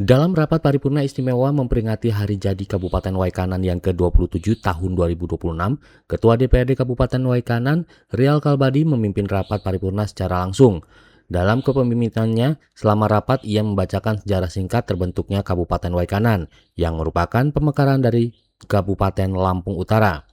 Dalam rapat paripurna istimewa memperingati Hari Jadi Kabupaten Waikanan yang ke-27 tahun 2026, Ketua DPRD Kabupaten Waikanan, Rial Kalbadi memimpin rapat paripurna secara langsung. Dalam kepemimpinannya, selama rapat ia membacakan sejarah singkat terbentuknya Kabupaten Waikanan, yang merupakan pemekaran dari Kabupaten Lampung Utara.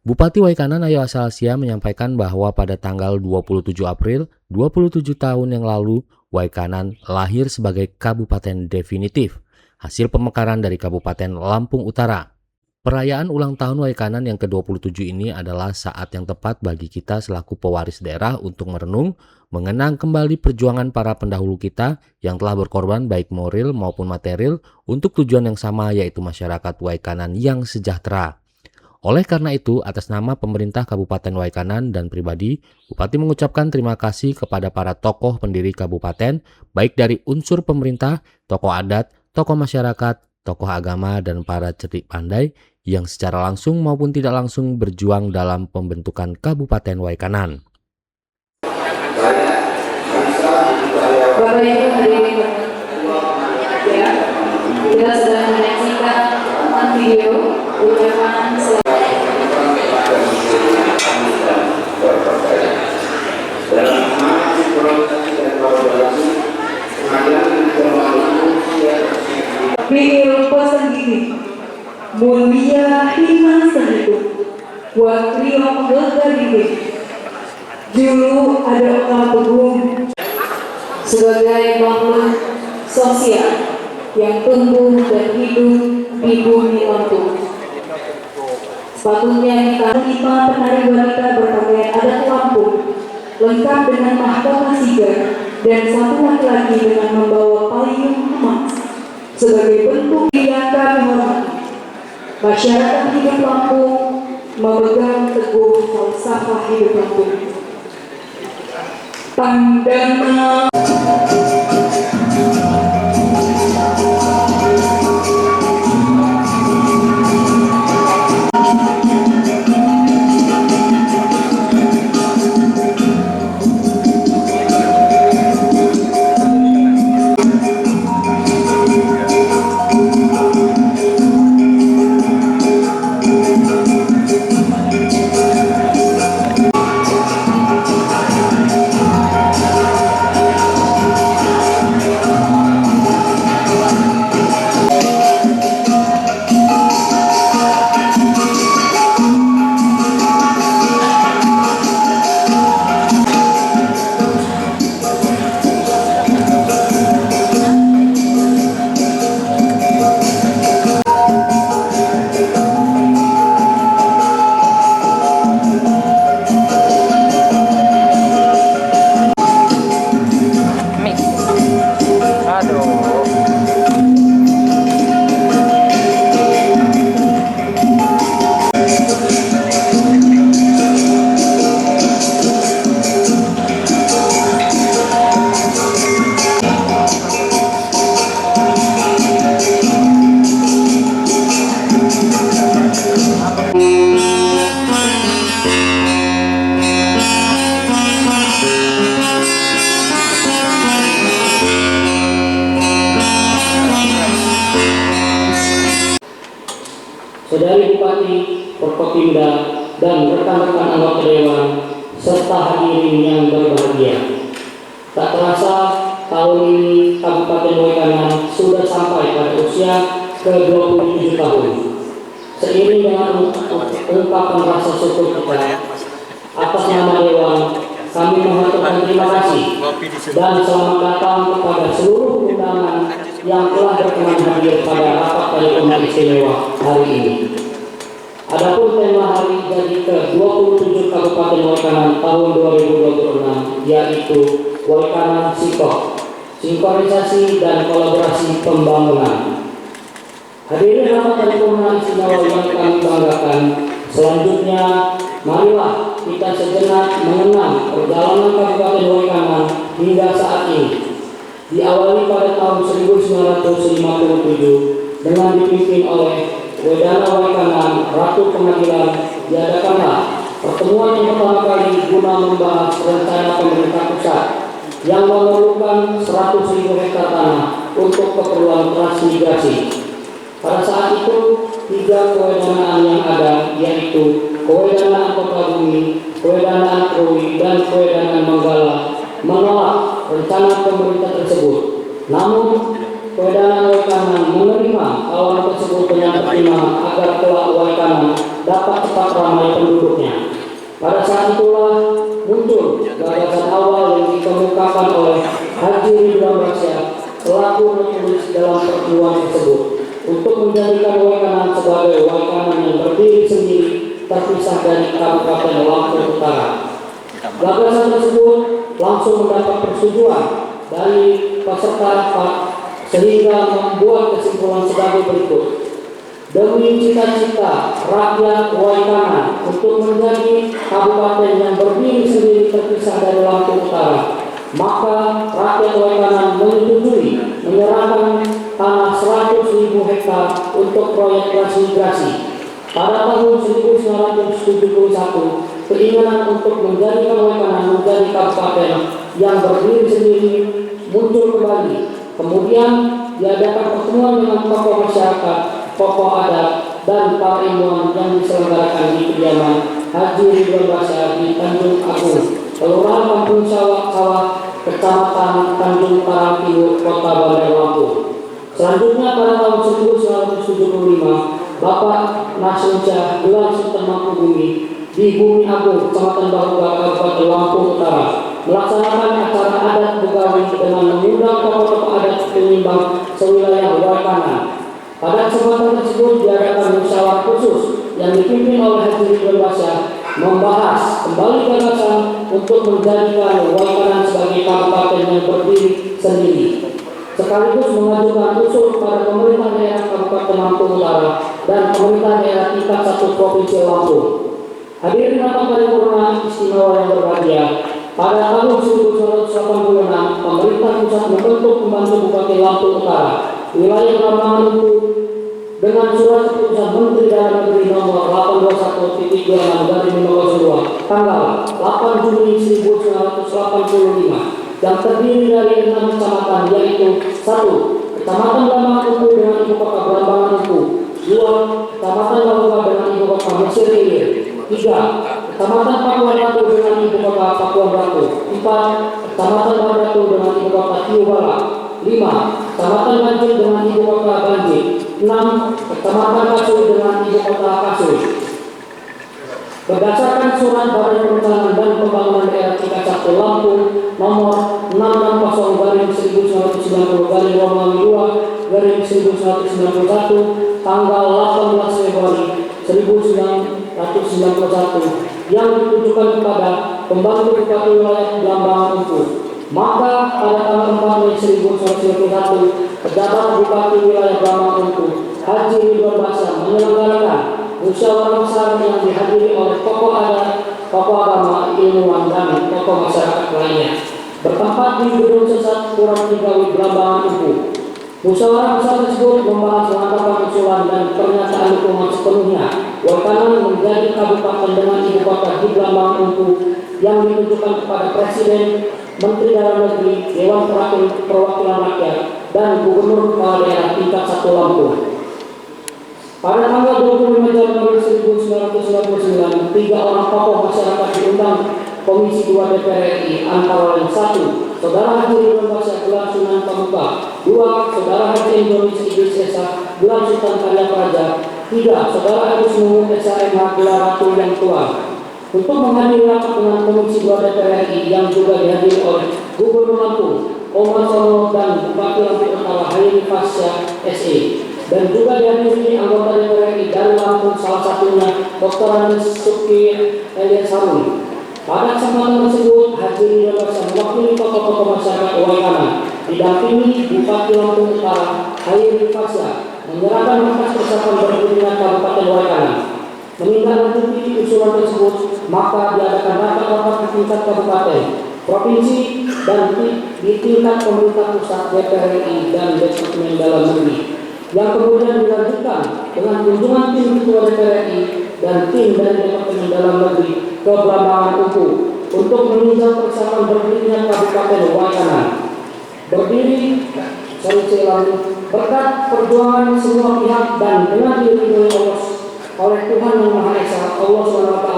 Bupati Waikanan Ayo Asalsia menyampaikan bahwa pada tanggal 27 April 27 tahun yang lalu, Waikanan lahir sebagai kabupaten definitif, hasil pemekaran dari Kabupaten Lampung Utara. Perayaan ulang tahun Waikanan yang ke-27 ini adalah saat yang tepat bagi kita selaku pewaris daerah untuk merenung, mengenang kembali perjuangan para pendahulu kita yang telah berkorban baik moral maupun material untuk tujuan yang sama, yaitu masyarakat Waikanan yang sejahtera. Oleh karena itu, atas nama pemerintah Kabupaten Waikanan dan pribadi, Bupati mengucapkan terima kasih kepada para tokoh pendiri kabupaten, baik dari unsur pemerintah, tokoh adat, tokoh masyarakat, tokoh agama, dan para cerdik pandai yang secara langsung maupun tidak langsung berjuang dalam pembentukan Kabupaten Waikanan. Bapak Ibu hadirin ya, kita sudah menyaksikan video ucapan Beliau pesan gini, mulia hima sehidup, wakriong legalidik. Dulu ada orang Begung sebagai makhluk sosial yang tumbuh dan hidup di bumi Lampung. Sepatutnya kita penari wanita berpakaian adat Lampung, lengkap dengan mahkota sigar dan satu laki-laki dengan membawa payung emas sebagai bentuk yang kami hormati. Masyarakat hidup Lampung memegang teguh falsafah hidup Lampung. Pandangan Saudari Bupati, Forkopimda, dan rekan-rekan anggota Dewan, serta hadirin yang berbahagia. Tak terasa, tahun ini Kabupaten Waikanan sudah sampai pada usia ke-27 tahun. Seiring dengan ungkapan rasa syukur kita, atas nama Dewan, kami mengucapkan terima kasih dan selamat datang kepada seluruh undangan yang telah berkenan hadir pada rapat paripurna istimewa hari ini. Adapun tema hari jadi ke-27 Kabupaten Waikanan tahun 2026 yaitu Waikanan Siko, sinkronisasi dan kolaborasi pembangunan. Hadirin rapat paripurna istimewa yang kami banggakan, selanjutnya marilah kita sejenak mengenang perjalanan Kabupaten Waikanan hingga saat ini. Diawali pada tahun 1957 dengan dipimpin oleh Wedana Waikanan Ratu Pengadilan, diadakanlah pertemuan yang pertama kali guna membahas rencana pemerintah pusat yang memerlukan 100.000 hektar tanah untuk keperluan transmigrasi. Pada saat itu, 3 kewenangan yang ada, yaitu Kewenangan Kota Bumi, Kewenangan Krui, dan Kewenangan Manggala, menolak rencana pemerintah tersebut. Namun, Kewenangan Waikanan menerima tawaran tersebut dengan pertimbangan agar kelak Waikanan dapat cepat ramai penduduknya. Pada saat itulah muncul gagasan awal yang dikemukakan oleh Haji Ridwan Basyah selaku penulis dalam pertemuan tersebut untuk menjadikan Waikanan sebagai Waikanan yang berdiri sendiri terpisah dari Kabupaten Lampung Utara. Gagasan tersebut langsung mendapat persetujuan dari peserta rapat sehingga membuat kesimpulan sebagai berikut. Demi cita-cita rakyat Waikanan untuk menjadi kabupaten yang berdiri sendiri terpisah dari Lampung Utara, maka rakyat Waikanan menyetujui menyerahkan tanah 100.000 hektar untuk proyek transmigrasi. Pada tahun 1971, keinginan untuk menjadikan Waikanan menjadi kabupaten yang berdiri sendiri muncul kembali. Kemudian diadakan pertemuan dengan tokoh masyarakat, tokoh adat, dan para ilmuwan yang diselenggarakan di kediaman Haji Ridwan Basyah di Tanjung Agung, Kelurahan Kampung Sawah, Kecamatan Tanjung Karang Timur, Kota Bandar Lampung. Selanjutnya pada tahun 1975, Bapak Nasrul Syah gelar Sultan Mangkubumi di Bumi Agung, Kecamatan Bahuga, Kabupaten Lampung Utara, melaksanakan acara adat Begawi dengan mengundang tokoh-tokoh adat penyimbang sewilayah Waikanan. Pada kesempatan tersebut diadakan musyawarah khusus yang dipimpin oleh Haji Ridwan Basyah membahas kembali gagasan untuk menjadikan Waikanan sebagai kabupaten yang berdiri sendiri, sekaligus mengajukan usul kepada pemerintah daerah Kabupaten Lampung Utara dan pemerintah daerah tingkat 1 Provinsi Lampung. Hadirin rapat paripurna istimewa yang berbahagia, pada tahun 1986 pemerintah pusat membentuk pembantu Bupati Lampung Utara, wilayah Blambangan Untu, dengan surat keputusan Menteri Dalam Negeri nomor 821.26/502 tanggal 8 Juni 1985 yang terdiri dari 6 kecamatan, yaitu 1. Kecamatan Blambangan Untu dengan ibu kota Blambangan Untu, 2. Kecamatan Bahuga dengan ibu kota Mesir Ilir, 3. Kecamatan Pakuan Batu dengan ibu kota Pakuan Batu, 4. Kecamatan Bardatu dengan ibu kota Tiubala, 5. Kecamatan Banjir dengan ibu kota Banjir, 6. Kecamatan Kasui dengan ibu kota Kasui. Berdasarkan surat Badan Perencanaan dan Pembangunan Daerah tingkat 1 Lampung nomor 660/1991/2/1991 tanggal 18 Februari 1991 yang ditujukan kepada pembantu Bupati wilayah Blambangan Untu, maka pada tanggal 4 Mei 1991 pejabat Bupati wilayah Blambangan Untu Haji Ridwan Basyah menyelenggarakan musyawarah besar yang dihadiri oleh tokoh adat, tokoh agama, ilmuwan, dan tokoh masyarakat lainnya, bertempat di Gedung Sesat Kurang Tigawi Blambangan Untu. Musyawarah besar tersebut membahas langkah usulan dan pernyataan dukungan sepenuhnya Waikanan menjadi kabupaten dengan ibu kota di Blambangan Untu yang ditujukan kepada Presiden, Menteri Dalam Negeri, Dewan Perwakilan Rakyat, dan Gubernur Kepala Daerah tingkat 1 Lampung. Pada tanggal 25 Januari 1999, 3 orang tokoh masyarakat diundang Komisi 2 DPR RI, antara lain 1. Saudara Haji Ridwan Basyah gelar Sunan Pemuda, 2. Saudara Haji Indonis Idris Esa gelar Sultan Karya Praja, 3. Saudara Agus Mumu SHMH gelar Ratu Yang Tua, untuk menghadiri rapat dengan Komisi 2 DPR RI yang juga dihadiri oleh Gubernur Lampung Omar Sono dan Bupati Lampung Utara Hairi Fasya SE, dan juga dihadiri anggota DPR RI dari Lampung, salah satunya Dr. Anis Suki Elias Harun. Pada kesempatan tersebut, Haji Ridwan Basyah mewakili tokoh-tokoh masyarakat Waikanan didampingi Bupati Lampung Utara Hairi Fasya menyerahkan berkas persiapan berdirinya Kabupaten Waikanan. Menindaklanjuti usulan tersebut, maka diadakan rapat-rapat di tingkat kabupaten, provinsi, dan di tingkat pemerintah pusat DPR RI dan Departemen Dalam Negeri, yang kemudian dilanjutkan dengan kunjungan tim Ketua DPR RI dan tim dari Departemen Dalam Negeri ke Blambangan Untu untuk meninjau persiapan berdirinya Kabupaten Waikanan. Provinsi Lampung. Berkat perjuangan semua pihak dan dengan diridhoi Allah oleh Tuhan Yang Maha Esa, Allah SWT,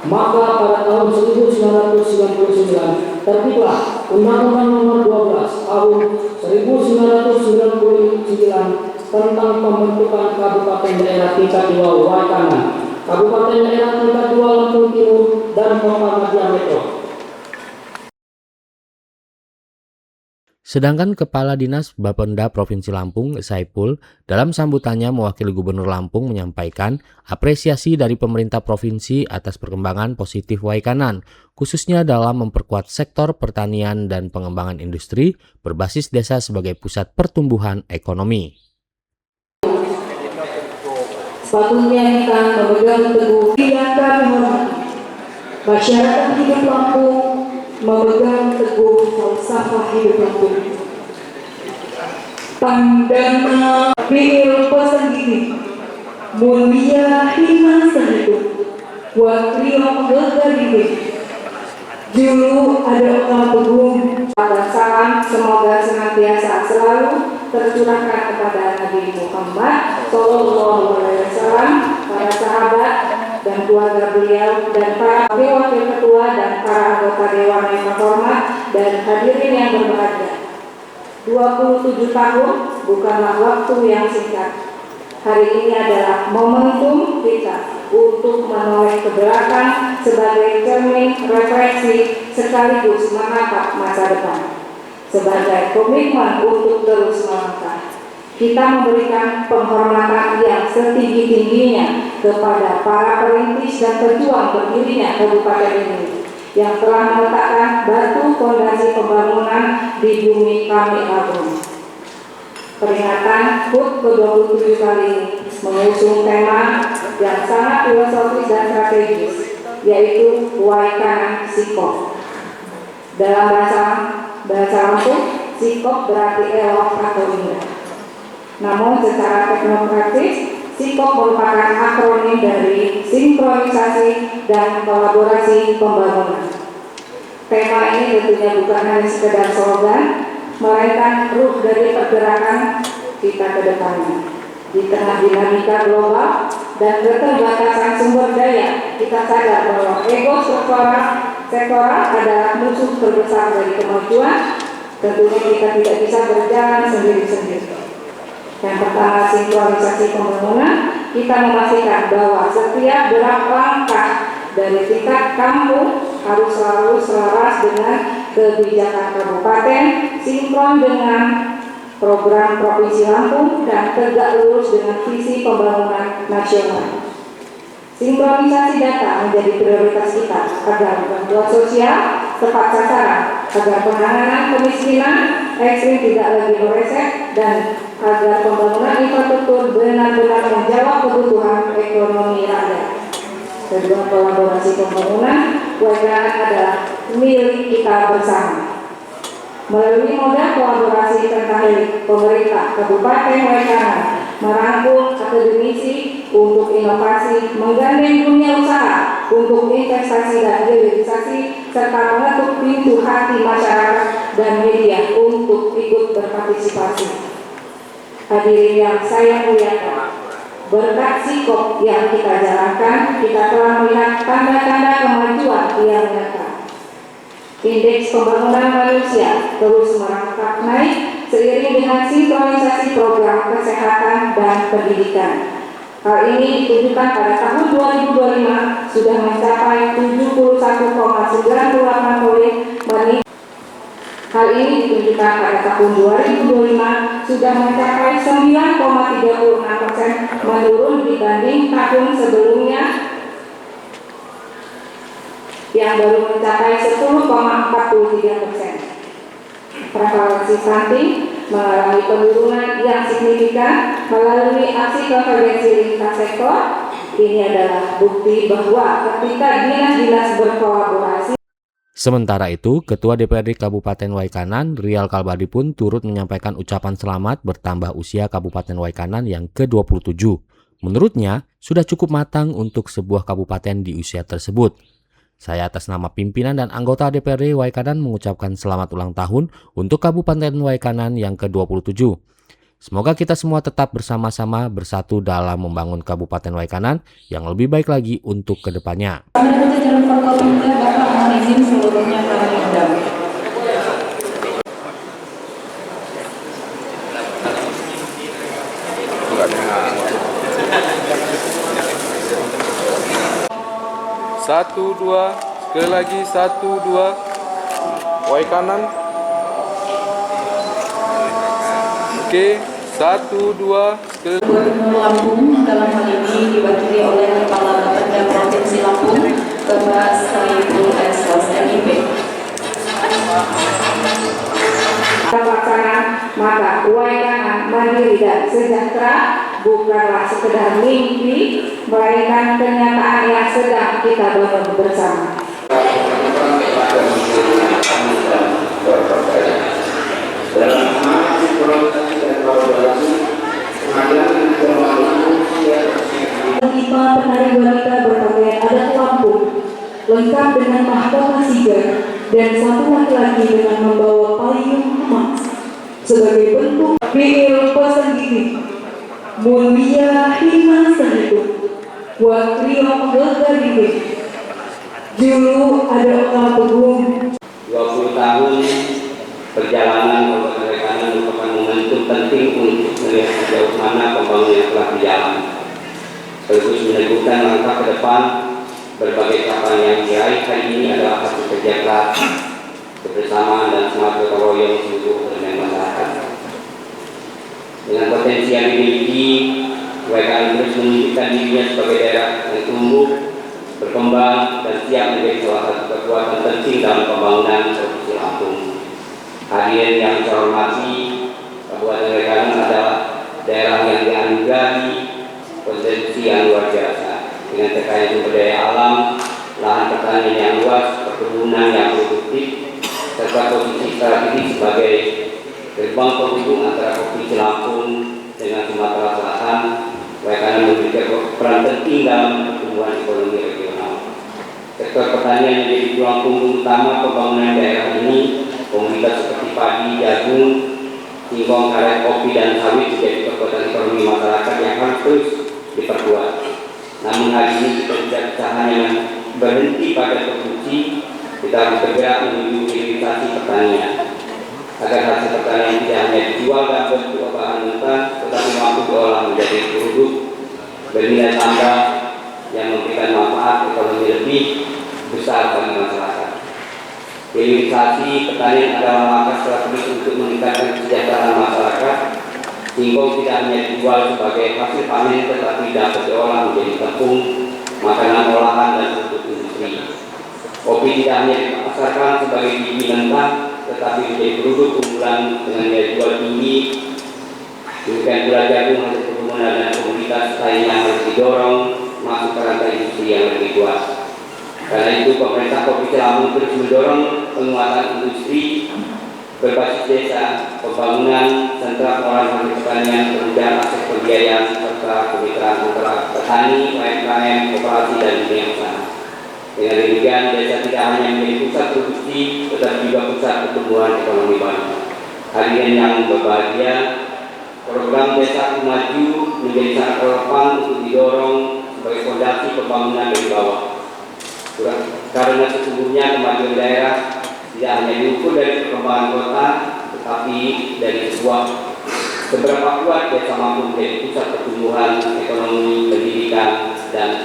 maka pada tahun 1999 terbitlah Undang-Undang Nomor 12 Tahun 1999 tentang pembentukan Kabupaten Daerah Tingkat 2 Waikanan, Kabupaten Daerah Tingkat 2 Lampung Timur, dan Kota Madia Metro. Sedangkan Kepala Dinas Bapenda Provinsi Lampung, Saipul, dalam sambutannya mewakili Gubernur Lampung menyampaikan apresiasi dari pemerintah provinsi atas perkembangan positif Waikanan, khususnya dalam memperkuat sektor pertanian dan pengembangan industri berbasis desa sebagai pusat pertumbuhan ekonomi. Sepatutnya kita memegang teguh diangkat menghormati masyarakat hidup Lampung, memegang teguh falsafah hidup Lampung. Tandana beliau pesan gini, mulia hina sehidup, wakriyo gegaribe. Dulu ada orang pegung, pada salam semoga senantiasa selalu tercurahkan kepada Nabi Muhammad Sallallahu Alaihi Wasallam, para sahabat dan keluarga beliau, dan para wakil ketua dan para anggota dewan yang terhormat dan hadirin yang berbahagia. 27 tahun bukanlah waktu yang singkat. Hari ini adalah momentum kita untuk menoleh ke belakang sebagai cermin refleksi sekaligus menatap masa depan. Sebagai komitmen untuk terus melangkah, kita memberikan penghormatan yang setinggi-tingginya kepada para perintis dan pejuang berdirinya kabupaten ini yang telah meletakkan batu fondasi pembangunan di bumi kami agung. Peringatan HUT ke-27 kali ini mengusung tema yang sangat filosofis dan strategis, yaitu Waikanan Sikop. Dalam bahasa Lampung, Sikop berarti elok atau indah. Namun secara teknokratis, Sikop merupakan akronim dari sinkronisasi dan kolaborasi pembangunan. Tema ini tentunya bukan hanya sekedar slogan, melainkan ruh dari pergerakan kita ke depannya. Di tengah dinamika global dan keterbatasan sumber daya, kita sadar bahwa ego sektoral adalah musuh terbesar dari kemajuan. Tentunya kita tidak bisa berjalan sendiri-sendiri. Yang pertama, sinkronisasi pembangunan. Kita memastikan bahwa setiap gerak langkah dari tingkat kampung harus selalu selaras dengan kebijakan kabupaten, sinkron dengan program Provinsi Lampung, dan tegak lurus dengan visi pembangunan nasional. Sinkronisasi data menjadi prioritas kita agar bantuan sosial tepat sasaran, agar penanganan kemiskinan ekstrim tidak lagi meleset, dan agar pembangunan infrastruktur benar-benar menjawab kebutuhan ekonomi rakyat. Kedua, kolaborasi pembangunan Waikanan adalah milik kita bersama. Melalui modal kolaborasi tentang pemerintah Kabupaten Waikanan merangkul akademisi untuk inovasi, menggandeng dunia usaha untuk investasi dan hilirisasi, serta mengetuk pintu hati masyarakat dan media untuk ikut berpartisipasi. Hadirin yang saya muliakan, berkat sikap yang kita jalankan, kita telah melihat tanda-tanda kemajuan yang nyata. Indeks pembangunan manusia terus merangkak naik seiring dengan sinkronisasi program kesehatan dan pendidikan. Hal ini ditunjukkan pada tahun 2025 sudah mencapai 71,98 poin meningkat. Hal ini ditunjukkan pada tahun 2025 sudah mencapai 9,36%, menurun dibanding tahun sebelumnya yang baru mencapai 10,43%. Prevalensi stunting mengalami penurunan yang signifikan melalui aksi konvergensi lintas sektor. Ini adalah bukti bahwa ketika dinas-dinas berkolaborasi. Sementara itu, Ketua DPRD Kabupaten Waikanan, Rial Kalbadi pun turut menyampaikan ucapan selamat bertambah usia Kabupaten Waikanan yang ke-27. Menurutnya, sudah cukup matang untuk sebuah kabupaten di usia tersebut. Saya atas nama pimpinan dan anggota DPRD Waikanan mengucapkan selamat ulang tahun untuk Kabupaten Waikanan yang ke-27. Semoga kita semua tetap bersama-sama bersatu dalam membangun Kabupaten Waikanan yang lebih baik lagi untuk kedepannya. Pada dalam Forkopimda, Bapak mohon izin seluruhnya kami undang. Satu, dua, sekali lagi, satu, dua, Waikanan. Oke, satu, dua, sekali. Gubernur Lampung dalam hal ini diwakili oleh Kepala Bapeda Provinsi Lampung, Bapak Saiful Eswas MIP. Terlaksana, maka Waikanan mandiri dan sejahtera bukanlah sekedar mimpi, melainkan kenyataan yang sedang kita bangun bersama. Lima penari wanita berpakaian adat Lampung, lengkap dengan mahkota sigar, dan satu laki-laki dengan membawa payung emas sebagai bentuk fiil pesan gigi. Mulia hima sehidup, wakriong gegaribik. Dulu ada orang pegung. 20 tahun perjalanan Kabupaten Waikanan merupakan momentum penting untuk melihat sejauh mana pembangunan yang telah berjalan, sekaligus meneguhkan langkah ke depan. Berbagai capaian yang diraih hari ini adalah hasil kerja keras, kebersamaan dan semangat gotong royong seluruh elemen masyarakat. Dengan potensi yang dimiliki, Waikanan terus menunjukkan dirinya sebagai daerah yang tumbuh, berkembang, dan siap menjadi salah satu kekuatan penting dalam pembangunan Provinsi Lampung. Hadirin yang saya hormati, Kabupaten Waikanan adalah daerah yang dianugerahi potensi yang luar biasa dengan kekayaan sumber daya alam, lahan pertanian yang luas, perkebunan yang produktif, serta posisi strategis sebagai gerbang penghubung antara Provinsi Lampung dengan Sumatera Selatan. Waikanan memiliki peran penting dalam pertumbuhan ekonomi regional. Sektor pertanian menjadi tulang punggung utama pembangunan daerah ini. Komoditas seperti padi, jagung, singkong, karet, kopi, dan sawit menjadi kekuatan ekonomi masyarakat yang harus terus diperkuat. Namun hari ini kita tidak bisa hanya berhenti pada produksi, kita harus bergerak menuju hilirisasi pertanian, agar hasil pertanian tidak hanya dijual dalam bentuk bahan mentah, tetapi mampu diolah menjadi produk bernilai tambah yang memberikan manfaat ekonomi lebih besar bagi masyarakat. Hilirisasi pertanian adalah langkah strategis untuk meningkatkan kesejahteraan masyarakat. Singkong tidak hanya dijual sebagai hasil panen, tetapi dapat diolah menjadi tepung, makanan olahan, dan produk industri. Kopi tidak hanya dipasarkan sebagai biji mentah, tetapi menjadi produk unggulan dengan nilai jual tinggi. Demikian pula jagung, hasil perkebunan, dan komoditas lainnya harus didorong masuk ke rantai industri yang lebih luas. Karena itu, pemerintah Provinsi Lampung terus mendorong penguatan industri berbasis desa, pembangunan sentra pengolahan hasil pertanian, kemudian akses pembiayaan, serta kemitraan antara petani, UMKM, koperasi, dan dunia usaha. Dengan demikian, desa tidak hanya menjadi pusat produksi, tetapi juga pusat pertumbuhan ekonomi baru. Hadirin yang berbahagia, program Desa Maju menjadi sangat relevan untuk didorong sebagai fondasi pembangunan dari bawah. Karena sesungguhnya kemajuan daerah tidak hanya diukur dari perkembangan kota, tetapi dari seberapa kuat desa mampu menjadi pusat pertumbuhan ekonomi, pendidikan, dan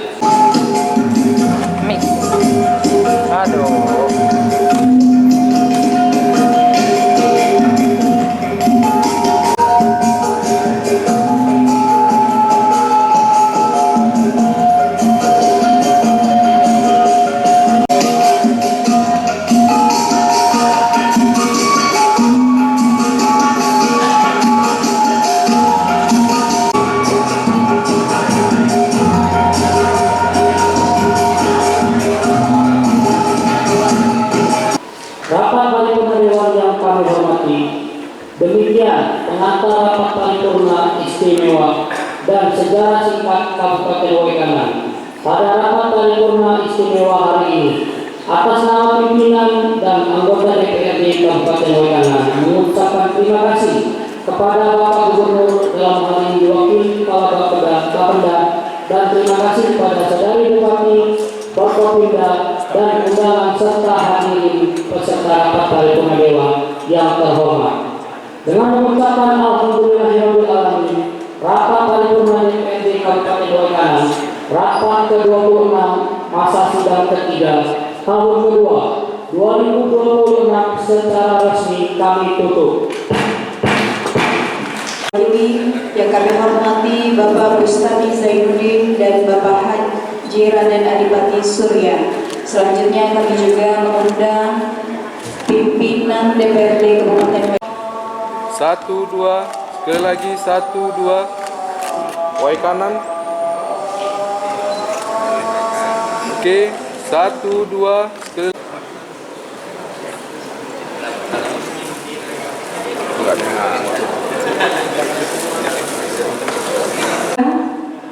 Rapat Paripurna Dewan yang kami hormati, demikian pengantar rapat paripurna istimewa dan sejarah singkat Kabupaten Waikanan pada rapat paripurna istimewa hari ini. Atas nama pimpinan dan anggota DPRD Kabupaten Waikanan mengucapkan terima kasih kepada Bapak Gubernur dalam hal ini Wakil Kepala Bapenda, dan terima kasih kepada Saudari Bupati, Forkopimda, dan undangan serta hadirin peserta rapat paripurna dewan yang terhormat. Dengan mengucapkan alhamdulillahirobbilalamin, rapat paripurna DPRD Kabupaten Waikanan rapat ke-26 masa sidang ketiga tahun kedua 2026 secara resmi kami tutup. Ini yang kami hormati Bapak Bustami Zainuddin dan Bapak Haji Raden Adipati Surya. Selanjutnya kami juga mengundang pimpinan DPRD Kabupaten Waikanan. 1, 2, sekali lagi 1, 2, Waikanan. Oke, 1, 2, sekali.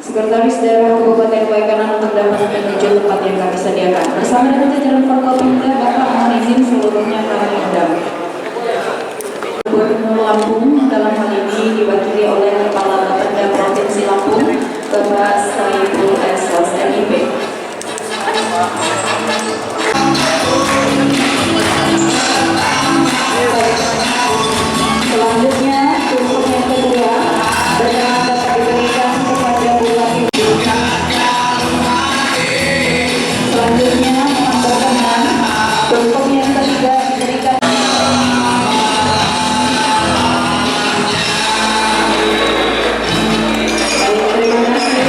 Sekretaris Daerah Kabupaten Waikanan untuk dapat menuju tempat yang kami sediakan. Bersama dengan jajaran Forkopimda, Bapak mohon izin seluruhnya kami undang. Gubernur Lampung dalam hal ini diwakili oleh Kepala Bapenda Provinsi Lampung, Bapak Saiful Eswas MIP. Selanjutnya, untuk yang kedua, berkenan dapat diberikan kepada Bupati. Selanjutnya, mohon berkenan untuk yang ketiga diberikan. Terima kasih.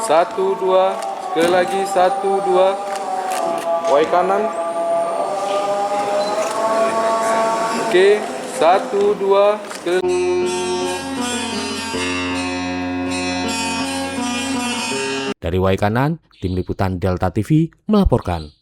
Satu, dua, sekali lagi 1, 2, Waikanan. Oke, 1, 2, sekali. Dari Waikanan, Tim Liputan Delta TV melaporkan.